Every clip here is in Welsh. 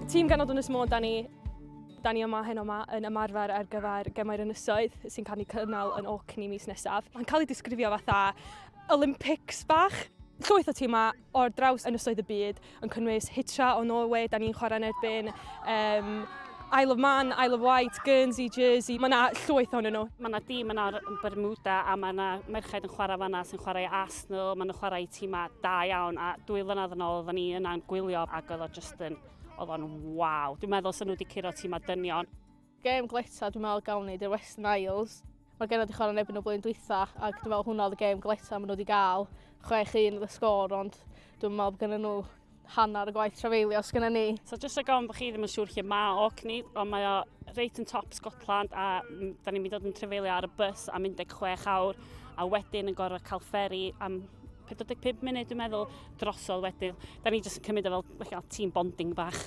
Tîm Menywod Ynys Môn, da ni yma heno yn ymarfer ar gyfer Gemau'r Ynysoedd sy'n cael ei cynnal yn Orkney mis nesaf. Mae'n cael ei disgrifio fatha Olympics bach. Llwyth o tîmau o'r draws ynysoedd y byd yn cynnwys Hitra o Norway, da ni'n chwarae'n erbyn Isle of Man, Isle of Wight, Guernsey, Jersey. Mae yna llwyth ohonyn nhw. Mae yna dîm yna yn Bermuda a mae yna merched yn chwarae fanna sy'n chwarae Arsenal. Mae yna chwarae tîmau da iawn a 2 flynedd yn ôl oedden ni yna'n gwylio ac oedd o'n waw. Dwi'n meddwl sy'n nhw wedi curo tîmau dynion. Gêm gleta dwi'n meddwl gael ni di'r Western Isles. Mae gennym ni chwarae yn erbyn o blwyddyn dwytha ac dwi'n meddwl hwnna oedd y gêm gleta maen nhw wedi gael. 6-1 y sgôr, ond dwi'n meddwl bod gennym nhw hanner y gwaith trafeilio os gyda ni. So jyst o gofyn bod chi ddim yn siŵr lle mae Orkney, ond mae o reit yn top Scotland a da ni'n mynd dod yn trafeilio ar y bus am 16 awr a wedyn yn gorfod cael fferi am 45 munud dwi'n meddwl drosodd wedyn. Da ni jyst yn cymryd o fel team bonding bach.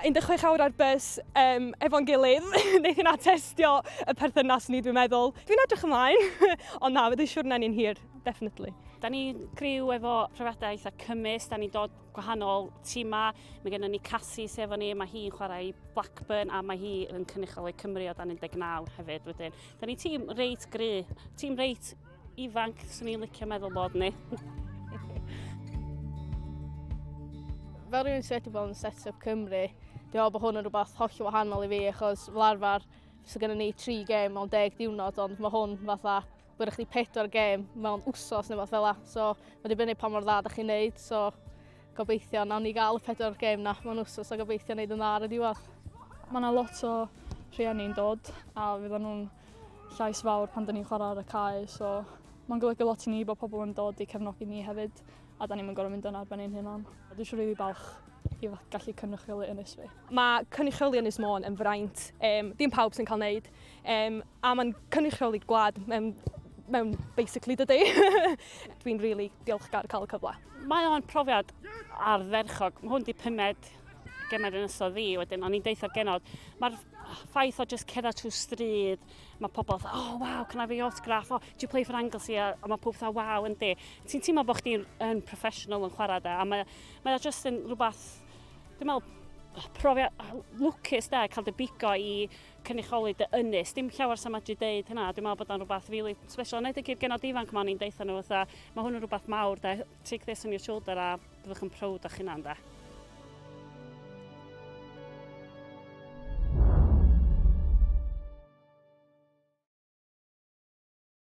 16 awr ar bus efo'n gilydd, wneud hynna testio y perthynas ni dwi'n meddwl. Dwi'n edrych ymlaen, ond na, byddai'n siwr na ni'n hir, definitely. Da ni'n griw efo profiadau eitha cymys, da ni'n dod gwahanol tîmau. Mae gennym ni Cassis efo ni, mae hi'n chwarae Blackburn a mae hi yn cynrychioli Cymru o dan 19 hefyd wedyn. Da ni tîm reit gry, tîm reit ifanc, swn i'n licio meddwl bod ni. Fel rhywun sydd wedi bod yn set-up Cymru, dwi'n meddwl bod hwn yn rhywbeth holl wahanol i fi, achos fel arfer, sydd gennym ni 3 gêm mewn 10 diwrnod, ond mae hwn fatha, byddwch chi 4 gêm mewn wsos neu fath fel la. So, mae dibynnu pa mor dda da chi'n neud, so gobeithio nawn ni gael y 4 gêm na mewn wsos a gobeithio neud yn dda ar y diwedd. Mae yna lot o rhieni'n dod a fydden nhw'n llais fawr pan da ni'n chwarae ar y cae, so mae'n golygu lot i ni bod pobl yn dod i cefnogi ni hefyd a da ni'n gorfod mynd yn arbenn ein hunan. Dwi'n siŵr rili balch i gallu cynrychioli Ynys fi. Mae cynrychioli Ynys Môn yn fraint, dim pawb sy'n cael neud, a mae'n cynrychioli gwlad mewn basically dydy. Dwi'n rili diolchgar cael y cyfle. Mae o'n profiad ardderchog. Mae hwn di pumed Gemau'r Ynysoedd fi wedyn, o'n i'n deitha'r genod. Mae'r ffaith o just cerdded trwy stryd, mae pobl dda, oh wow, can I have your autograph? Oh, do you play for Anglesey? A mae pob dda, wow, yndi. Ti'n teimlo bod chdi'n professional yn chwarae da, a mae o just yn rhywbeth, dwi'n meddwl, profiad lwcus da, cael dy bigo i cynrychioli dy Ynys. Dim llawer sy'n medru deud hynna, dwi'n meddwl bod o'n rhywbeth really special. Nid i'r genod ifanc ma'n i'n deitha nhw, mae hwn yn rhywbeth mawr da, take this on your shoulder a byddwch yn proud o'ch hynna'n da.